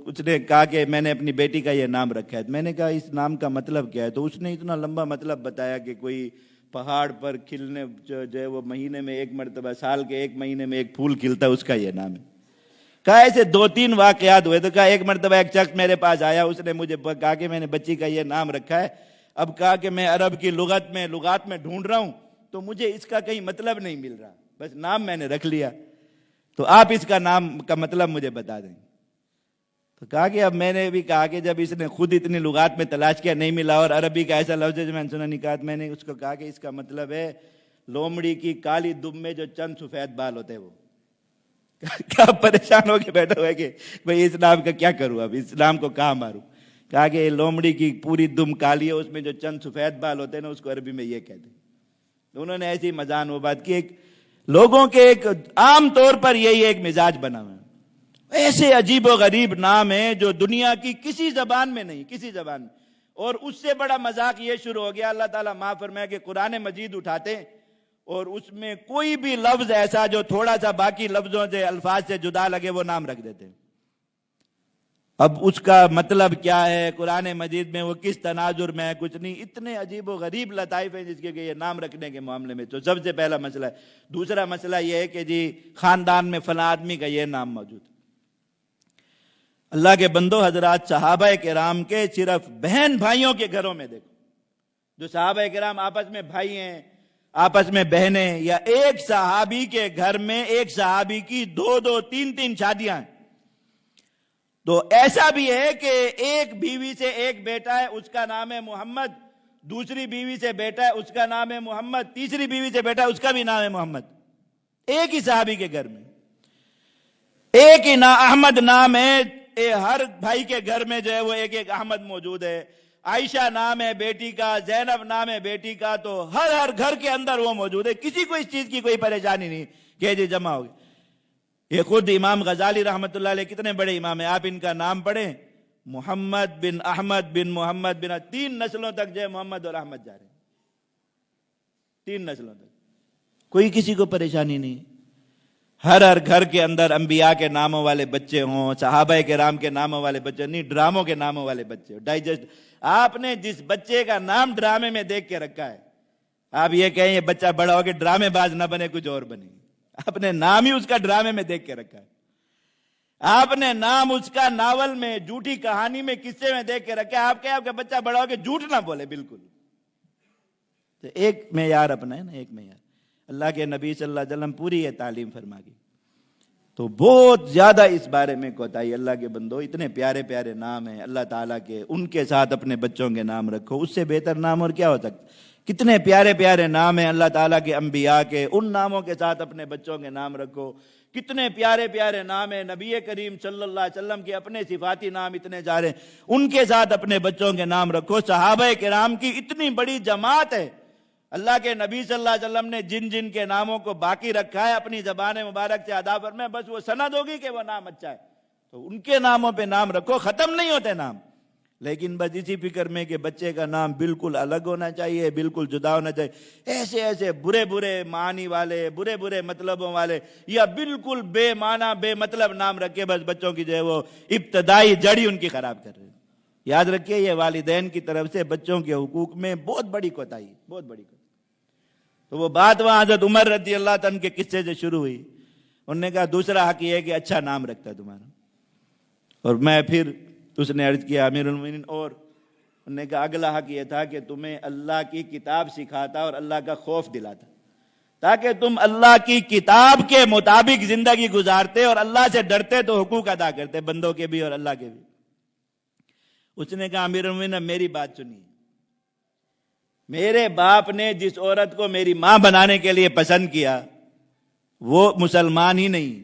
A: اس نے کہا کہ میں نے اپنی بیٹی کا یہ نام رکھا ہے. میں نے کہا اس نام کا مطلب کیا ہے؟ تو اس نے اتنا لمبا مطلب بتایا کہ کوئی پہاڑ پر کھلنے جو ہے وہ مہینے میں ایک مرتبہ, سال کے ایک مہینے میں ایک پھول کھلتا ہے, اس کا یہ نام ہے. کہا ایسے 2-3 واقعات ہوئے. تو کہا ایک مرتبہ ایک شخص میرے پاس آیا, اس نے مجھے کہا کہ میں نے بچی کا یہ نام رکھا ہے. اب کہا کہ میں عرب کی لغات میں ڈھونڈ رہا ہوں, تو مجھے اس کا کہیں مطلب نہیں مل رہا, بس نام میں نے رکھ لیا, تو آپ اس کا نام کا مطلب مجھے بتا دیں. تو کہا کہ اب میں نے بھی کہا کہ جب اس نے خود اتنی لغات میں تلاش کیا نہیں ملا, اور عربی کا ایسا لفظ ہے جو میں نے سنا نہیں, کہا میں نے اس کو کہا کہ اس کا مطلب ہے لومڑی کی کالی دم میں جو چند سفید بال ہوتے ہیں وہ. کیا پریشان ہو کے بیٹھا ہوا ہے کہ بھئی اس نام کا کیا کروں, اب اس نام کو کہاں ماروں. کہا کہ لومڑی کی پوری دم کالی ہے, اس میں جو چند سفید بال ہوتے ہیں نا, اس کو عربی میں یہ کہتے ہیں. انہوں نے ایسی مزاح وہ بات کی. ایک لوگوں کے ایک عام طور پر یہی ایک مزاج بنا ہوا ہے, ایسے عجیب و غریب نام ہیں جو دنیا کی کسی زبان میں نہیں, کسی زبان میں. اور اس سے بڑا مذاق یہ شروع ہو گیا, اللہ تعالیٰ معاف فرمائے, کہ قرآن مجید اٹھاتے اور اس میں کوئی بھی لفظ ایسا جو تھوڑا سا باقی لفظوں سے الفاظ سے جدا لگے وہ نام رکھ دیتے. اب اس کا مطلب کیا ہے, قرآن مجید میں وہ کس تناظر میں ہے, کچھ نہیں. اتنے عجیب و غریب لطائف ہیں جس کے کہ یہ نام رکھنے کے معاملے میں. تو سب سے پہلا مسئلہ ہے. دوسرا مسئلہ یہ ہے کہ جی خاندان میں فلاں آدمی کا یہ نام موجود ہے. اللہ کے بندو حضرات, صحابہ کرام کے صرف بہن بھائیوں کے گھروں میں دیکھو, جو صحابہ کرام آپس میں بھائی ہیں, آپس میں بہنیں, یا ایک صحابی کے گھر میں ایک صحابی کی 2-2 3-3 شادیاں ہیں. تو ایسا بھی ہے کہ ایک بیوی سے ایک بیٹا ہے، اس کا نام ہے محمد، دوسری بیوی سے بیٹا ہے، اس کا نام ہے محمد، تیسری بیوی سے بیٹا ہے، اس کا بھی نام ہے محمد. ایک ہی صحابی کے گھر میں ایک ہی احمد نام ہے. ہر بھائی کے گھر میں جو ہے وہ ایک ایک احمد موجود ہے. عائشہ نام ہے بیٹی کا، زینب نام ہے بیٹی کا، تو ہر گھر کے اندر وہ موجود ہے. کسی کو اس چیز کی کوئی پریشانی نہیں کہ جی جمع ہو گئے. یہ خود امام غزالی رحمت اللہ علیہ کتنے بڑے امام ہیں، آپ ان کا نام پڑھیں، محمد بن احمد بن محمد بن، 3 نسلوں تک جو ہے محمد اور احمد جا رہے ہیں، 3 نسلوں تک کوئی کسی کو پریشانی نہیں. ہر گھر کے اندر انبیاء کے ناموں والے بچے ہوں، صحابہ کرام کے ناموں والے بچے نہیں، ڈراموں کے ناموں والے بچے ہوں. ڈائجسٹ آپ نے جس بچے کا نام ڈرامے میں دیکھ کے رکھا ہے، آپ یہ کہیں یہ بچہ بڑا ہو کے ڈرامے باز نہ بنے، کچھ اور بنے. آپ نے نام ہی اس کا ڈرامے میں دیکھ کے رکھا ہے. آپ نے نام اس کا ناول میں، جھوٹی کہانی میں، قصے میں دیکھ کے رکھا ہے. آپ کہیں آپ کا بچہ بڑا ہو کے جھوٹ نہ بولے. بالکل تو ایک معیار اپنا ہے نا، ایک معیار. اللہ کے نبی صلی اللہ علیہ وسلم پوری یہ تعلیم فرما گئی. تو بہت زیادہ اس بارے میں کوتاہی. اللہ کے بندو، اتنے پیارے پیارے نام ہیں اللہ تعالیٰ کے، ان کے ساتھ اپنے بچوں کے نام رکھو. اس سے بہتر نام اور کیا ہو سکتا؟ کتنے پیارے پیارے نام ہیں اللہ تعالیٰ کے انبیاء کے، ان ناموں کے ساتھ اپنے بچوں کے نام رکھو. کتنے پیارے پیارے نام ہیں نبی کریم صلی اللہ علیہ وسلم کے، اپنے صفاتی نام اتنے جارے، ان کے ساتھ اپنے بچوں کے نام رکھو. صحابہ کرام کی اتنی بڑی جماعت ہے، اللہ کے نبی صلی اللہ علیہ وسلم نے جن جن کے ناموں کو باقی رکھا ہے اپنی زبان مبارک سے ادا فرمائے، بس وہ سند ہوگی کہ وہ نام اچھا ہے، تو ان کے ناموں پہ نام رکھو. ختم نہیں ہوتے نام، لیکن بس اسی فکر میں کہ بچے کا نام بالکل الگ ہونا چاہیے، بالکل جدا ہونا چاہیے. ایسے ایسے برے برے معنی والے، برے برے مطلبوں والے، یا بالکل بے معنی بے مطلب نام رکھے بس بچوں کی جو ہے وہ ابتدائی جڑی ان کی خراب کر رہے ہیں. یاد رکھیے یہ والدین کی طرف سے بچوں کے حقوق میں بہت بڑی کوتاہی، بہت بڑی کوتاہی. تو وہ بات وہاں حضرت عمر رضی اللہ عنہ کے قصے سے شروع ہوئی. انہوں نے کہا دوسرا حق یہ ہے کہ اچھا نام رکھتا ہے تمہارا. اور میں پھر اس نے عرض کیا امیر المومنین، اور انہوں نے کہا اگلا حق یہ تھا کہ تمہیں اللہ کی کتاب سکھاتا اور اللہ کا خوف دلاتا، تاکہ تم اللہ کی کتاب کے مطابق زندگی گزارتے اور اللہ سے ڈرتے تو حقوق ادا کرتے، بندوں کے بھی اور اللہ کے بھی. اس نے کہا امیر المومنین میری بات سنیے، میرے باپ نے جس عورت کو میری ماں بنانے کے لیے پسند کیا وہ مسلمان ہی نہیں،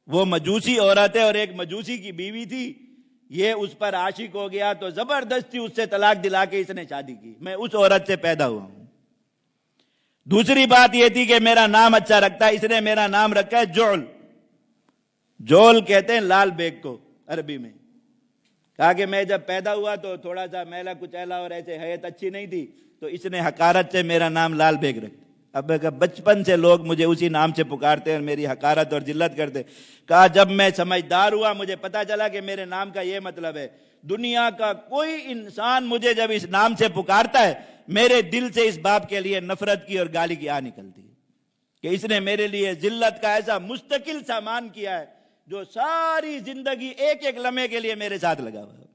A: وہ مجوسی عورت ہے اور ایک مجوسی کی بیوی تھی. یہ اس پر عاشق ہو گیا تو زبردستی اس سے طلاق دلا کے اس نے شادی کی. میں اس عورت سے پیدا ہوا ہوں. دوسری بات یہ تھی کہ میرا نام اچھا رکھتا ہے، اس نے میرا نام رکھا ہے جول. جول کہتے ہیں لال بیگ کو عربی میں. کہا کہ میں جب پیدا ہوا تو تھوڑا سا میلا کچیلا اور ایسے حیت اچھی نہیں تھی، تو اس نے حقارت سے میرا نام لال بیگ رکھا. اب بچپن سے لوگ مجھے اسی نام سے پکارتے ہیں اور میری حقارت اور ذلت کرتے. کہا جب میں سمجھدار ہوا مجھے پتا چلا کہ میرے نام کا یہ مطلب ہے. دنیا کا کوئی انسان مجھے جب اس نام سے پکارتا ہے میرے دل سے اس باپ کے لیے نفرت کی اور گالی کی آ نکلتی ہے کہ اس نے میرے لیے ذلت کا ایسا مستقل سامان کیا ہے جو ساری زندگی ایک ایک لمحے کے لیے میرے ساتھ لگا ہوا ہے.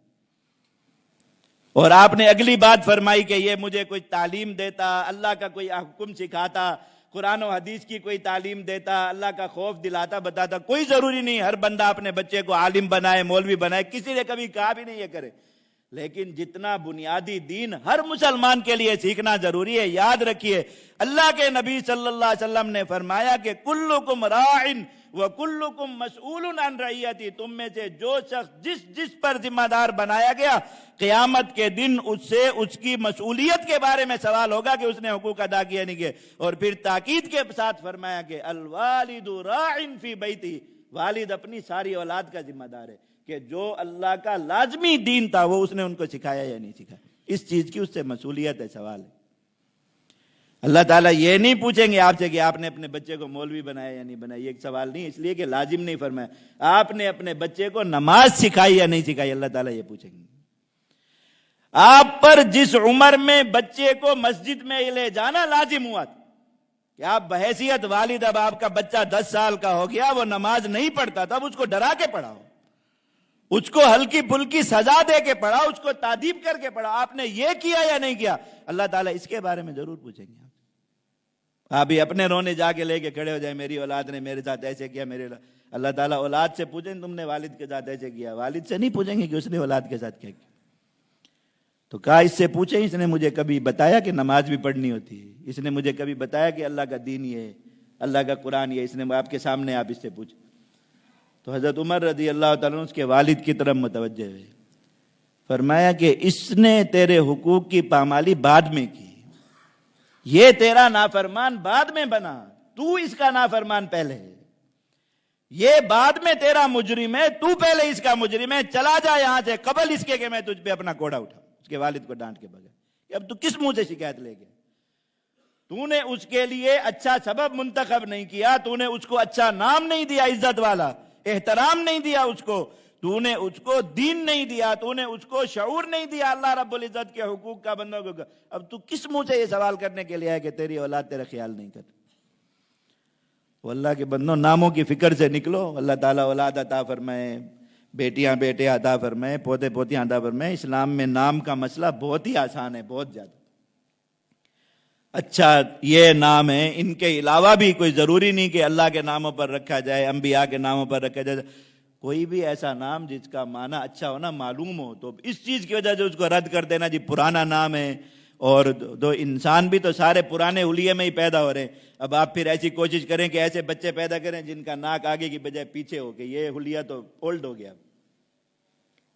A: اور آپ نے اگلی بات فرمائی کہ یہ مجھے کوئی تعلیم دیتا، اللہ کا کوئی حکم سکھاتا، قرآن و حدیث کی کوئی تعلیم دیتا، اللہ کا خوف دلاتا، بتاتا. کوئی ضروری نہیں ہر بندہ اپنے بچے کو عالم بنائے، مولوی بنائے، کسی نے کبھی کہا بھی نہیں یہ کرے. لیکن جتنا بنیادی دین ہر مسلمان کے لیے سیکھنا ضروری ہے. یاد رکھیے اللہ کے نبی صلی اللہ علیہ وسلم نے فرمایا کہ کلکم راعٍ وکلکم مسئول عن رعیتہ. تم میں سے جو شخص جس پر ذمہ دار بنایا گیا قیامت کے دن اس سے اس کی مسئولیت کے بارے میں سوال ہوگا کہ اس نے حقوق ادا کیے نہیں کیے. اور پھر تاکید کے ساتھ فرمایا کہ الوالد راعٍ فی بیتہ. والد اپنی ساری اولاد کا ذمہ دار ہے کہ جو اللہ کا لازمی دین تھا وہ اس نے ان کو سکھایا یا نہیں سکھایا. اس چیز کی اس سے مسئولیت ہے، سوال ہے. اللہ تعالیٰ یہ نہیں پوچھیں گے آپ سے کہ آپ نے اپنے بچے کو مولوی بنایا یا نہیں بنایا. یہ ایک سوال نہیں، اس لیے کہ لازم نہیں فرمایا. آپ نے اپنے بچے کو نماز سکھائی یا نہیں سکھائی، اللہ تعالیٰ یہ پوچھیں گے. آپ پر جس عمر میں بچے کو مسجد میں لے جانا لازم ہوا تھا کہ آپ بحیثیت والد، اب آپ کا بچہ 10 سال کا ہو گیا، وہ نماز نہیں پڑھتا تھا، اب اس کو ڈرا کے پڑھاؤ، اس کو ہلکی پھلکی سزا دے کے پڑھا، اس کو تادیب کر کے پڑھا. آپ نے یہ کیا یا نہیں کیا، اللہ تعالیٰ اس کے بارے میں ضرور پوچھیں گے. آپ بھی اپنے رونے جا کے لے کے کھڑے ہو جائیں میری اولاد نے میرے ساتھ ایسے کیا، اللہ تعالیٰ اولاد سے پوچھیں تم نے والد کے ساتھ ایسے کیا، والد سے نہیں پوچھیں گے کہ اس نے اولاد کے ساتھ کیا کیا۔ تو کہا اس سے پوچھیں، اس نے مجھے کبھی بتایا کہ نماز بھی پڑھنی ہوتی ہے، اس نے مجھے کبھی بتایا کہ اللہ کا دین یہ ہے، اللہ کا قرآن یہ ہے، اس نے آپ کے سامنے آپ اس سے پوچھیں۔ تو حضرت عمر رضی اللہ تعالیٰ عنہ اس کے والد کی طرف متوجہ ہوئے، فرمایا کہ اس نے تیرے حقوق کی پامالی بعد میں کی، یہ تیرا نافرمان بعد میں بنا، تو اس کا نافرمان پہلے ہے، یہ بعد میں تیرا مجرم ہے، تو پہلے اس کا مجرم ہے، چلا جا یہاں سے قبل اس کے کہ میں تجھ پہ اپنا کوڑا اٹھا۔ اس کے والد کو ڈانٹ کے بغیر کہ اب تو کس منہ سے شکایت لے گیا، تو نے اس کے لیے اچھا سبب منتخب نہیں کیا، تو نے اس کو اچھا نام نہیں دیا، عزت والا احترام نہیں دیا اس کو، تو نے اس کو دین نہیں دیا، تو نے اس کو شعور نہیں دیا اللہ رب العزت کے حقوق کا بندوں کو، اب تو کس منہ سے یہ سوال کرنے کے لیے ہے کہ تیری اولاد تیرا خیال نہیں کرتی۔ وہ اللہ کے بندوں ناموں کی فکر سے نکلو، اللہ تعالیٰ اولاد عطا فرمائے، بیٹیاں بیٹے عطا فرمائے، پوتے پوتیاں عطا فرمائے۔ اسلام میں نام کا مسئلہ بہت ہی آسان ہے، بہت زیادہ اچھا یہ نام ہے، ان کے علاوہ بھی کوئی ضروری نہیں کہ اللہ کے ناموں پر رکھا جائے، انبیاء کے ناموں پر رکھا جائے، کوئی بھی ایسا نام جس کا معنی اچھا ہونا معلوم ہو، تو اس چیز کی وجہ سے اس کو رد کر دینا جی پرانا نام ہے۔ اور دو انسان بھی تو سارے پرانے حلیے میں ہی پیدا ہو رہے ہیں، اب آپ پھر ایسی کوشش کریں کہ ایسے بچے پیدا کریں جن کا ناک آگے کی بجائے پیچھے ہو، کہ یہ حلیہ تو اولڈ ہو گیا،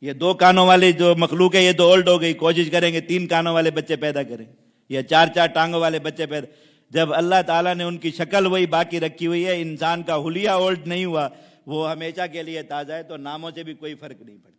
A: یہ 2 کانوں والی جو مخلوق ہے یہ تو اولڈ ہو گئی، کوشش کریں کہ 3 کانوں والے بچے پیدا کریں یا 4 ٹانگوں والے بچے پیدا، جب اللہ تعالیٰ نے ان کی شکل وہی باقی رکھی ہوئی ہے، انسان کا حلیہ اولڈ نہیں ہوا، وہ ہمیشہ کے لیے تازہ ہے، تو ناموں سے بھی کوئی فرق نہیں پڑتا۔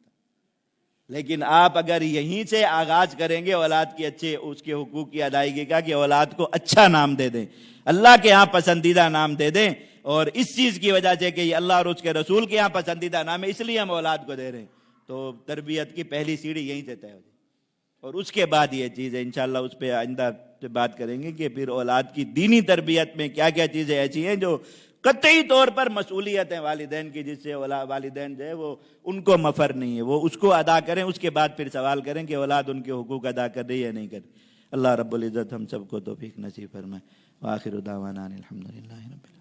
A: لیکن آپ اگر یہیں سے آغاز کریں گے اولاد کی اچھے اس کے حقوق کی ادائیگی کا، کہ اولاد کو اچھا نام دے دیں، اللہ کے ہاں پسندیدہ نام دے دیں، اور اس چیز کی وجہ سے کہ یہ اللہ اور اس کے رسول کے ہاں پسندیدہ نام ہے اس لیے ہم اولاد کو دے رہے ہیں، تو تربیت کی پہلی سیڑھی یہیں سے طے ہو جائے، اور اس کے بعد یہ چیز ہے انشاءاللہ اس پہ آئندہ سے بات کریں گے کہ پھر اولاد کی دینی تربیت میں کیا کیا چیزیں ایسی ہیں جو قطعی طور پر مسئولیت ہے والدین کی، جس سے والدین جو ہے وہ ان کو مفر نہیں ہے، وہ اس کو ادا کریں، اس کے بعد پھر سوال کریں کہ اولاد ان کے حقوق ادا کر رہی ہے یا نہیں کر رہی۔ اللہ رب العزت ہم سب کو توفیق نصیب فرمائے۔ وآخر دعوانا الحمدللہ رب العالمین۔